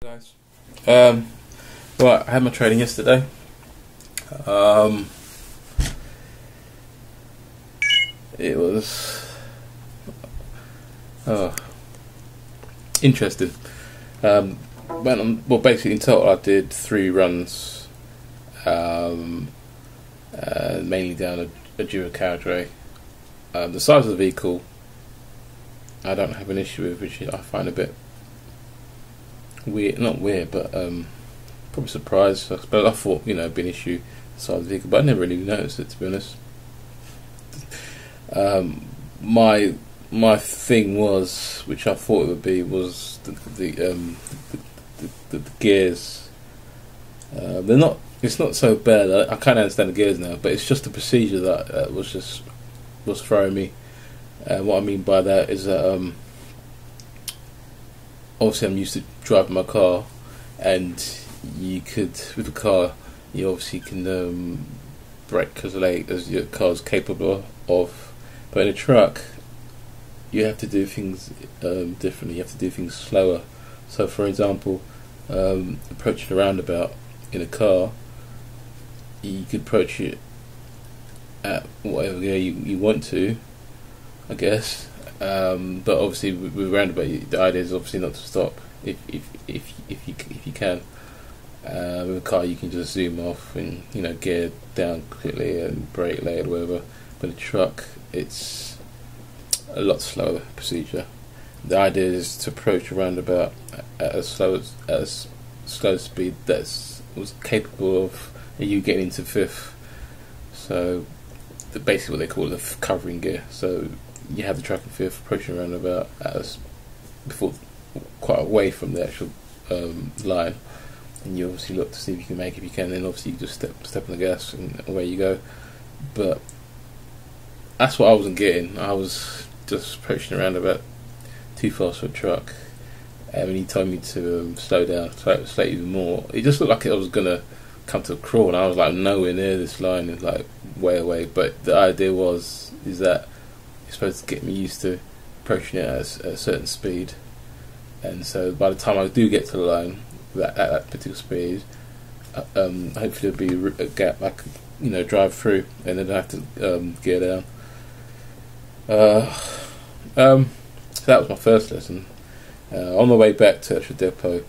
Guys, right, I had my training yesterday. It was interesting. Went on, well, basically in total I did 3 runs, mainly down a dual carriageway. The size of the vehicle I don't have an issue with, which I find a bit weird, not weird, but probably surprised. I suppose I thought, it'd be an issue the size of the vehicle, but I never really noticed it, to be honest. My thing was, which I thought it would be, was the gears. They're not. It's not so bad. I kind of understand the gears now, but it's just the procedure that was throwing me. What I mean by that is that obviously I'm used to driving my car, and you could, with the car, you obviously can brake as late as your car's capable of, but in a truck you have to do things differently. You have to do things slower. So for example, approaching a roundabout in a car, you could approach it at whatever gear you want to, I guess. But obviously with roundabout, the idea is obviously not to stop if you can. With a car you can just zoom off and gear down quickly and brake later, whatever. But a truck, it's a lot slower procedure. The idea is to approach a roundabout at a slow speed that was capable of you getting into fifth. So basically what they call the covering gear. So you have the truck in fifth, approaching a roundabout before quite away from the actual line, and you obviously look to see if you can make it. If you can, then obviously you just step on the gas and away you go. But that's what I wasn't getting. I was just approaching a roundabout too fast for a truck, and when he told me to slow down, slow even more, it just looked like I was gonna come to a crawl, and I was like nowhere near this line, it's like way away. But the idea is that you're supposed to get me used to approaching it at a certain speed, and so by the time I do get to the line at that particular speed, hopefully there'll be a gap I could drive through, and then I have to gear down. So that was my first lesson. On the way back to the depot,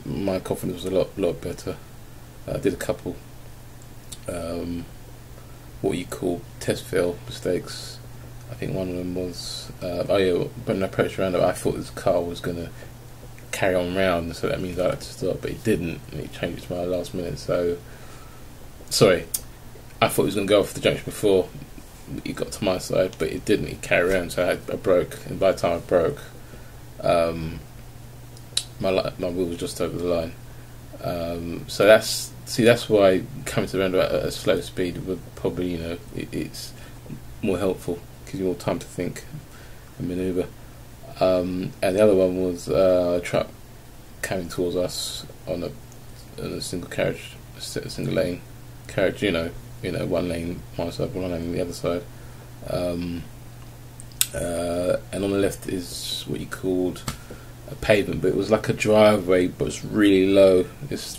my confidence was a lot better. I did a couple what you call test fail mistakes. I think one of them was when I approached around, I thought this car was going to carry on round, so that means I had to stop, but it didn't, and it changed to my last minute. So sorry, I thought it was going to go off the junction before it got to my side, but it didn't. It carried around, so I broke, and by the time I broke, my wheel was just over the line. So that's why coming to the roundabout at a slow speed would probably, it's more helpful, gives you more time to think and manoeuvre. And the other one was a truck coming towards us on a single carriage, a single lane carriage. One lane one side, one lane the other side. And on the left is what you called a pavement, but it was like a driveway, but it's really low. It's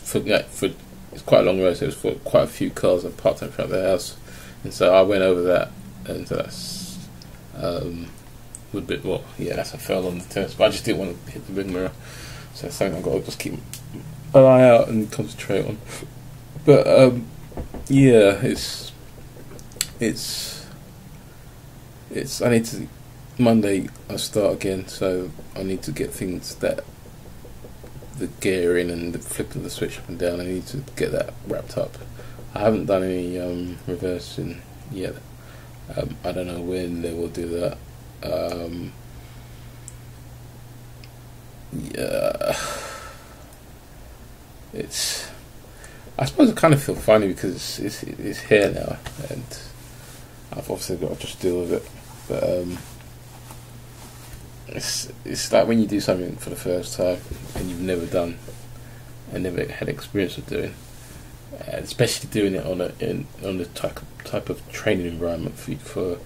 quite a long road, so it was for quite a few cars that parked in front of the house, and so I went over that, and so that's that's I fell on the test, but I just didn't want to hit the big mirror, so that's something I've got to just keep an eye out and concentrate on. But it's I need to, Monday I start again, so I need to get things that the gearing and the flipping the switch up and down, I need to get that wrapped up. I haven't done any reversing yet. I don't know when they will do that. I suppose I kind of feel funny because it's here now, and I've obviously got to just deal with it. But it's like when you do something for the first time and you've never done and never had experience of doing, and especially doing it on the type of training environment for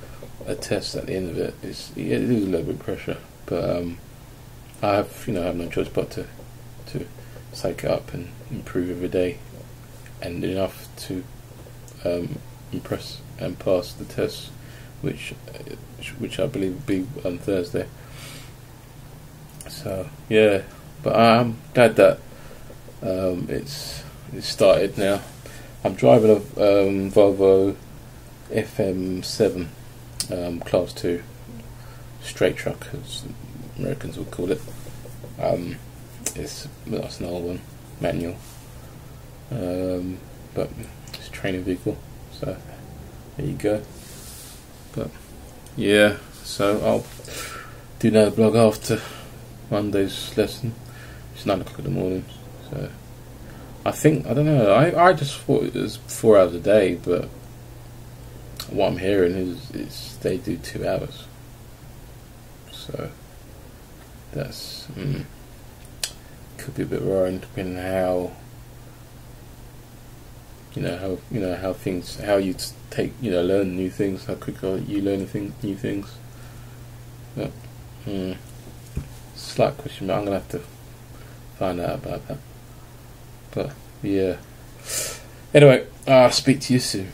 a test at the end of it, it is a little bit of pressure. But I have, I have no choice but to psych it up and improve every day, and enough to impress and pass the test, which I believe will be on Thursday. So yeah, but I'm glad that it's started now. I'm driving a Volvo FM7 Class 2 straight truck, as Americans would call it. That's an old one, manual, but it's a training vehicle. So there you go. But yeah, so I'll do another vlog after Monday's lesson. It's 9 o'clock in the morning. So I don't know. I just thought it was 4 hours a day, but what I'm hearing is they do 2 hours. So that's could be a bit worrying, depending on how you learn new things, how quick you learn new things. But slight question, but I'm gonna have to find out about that. But yeah. Anyway, I'll speak to you soon.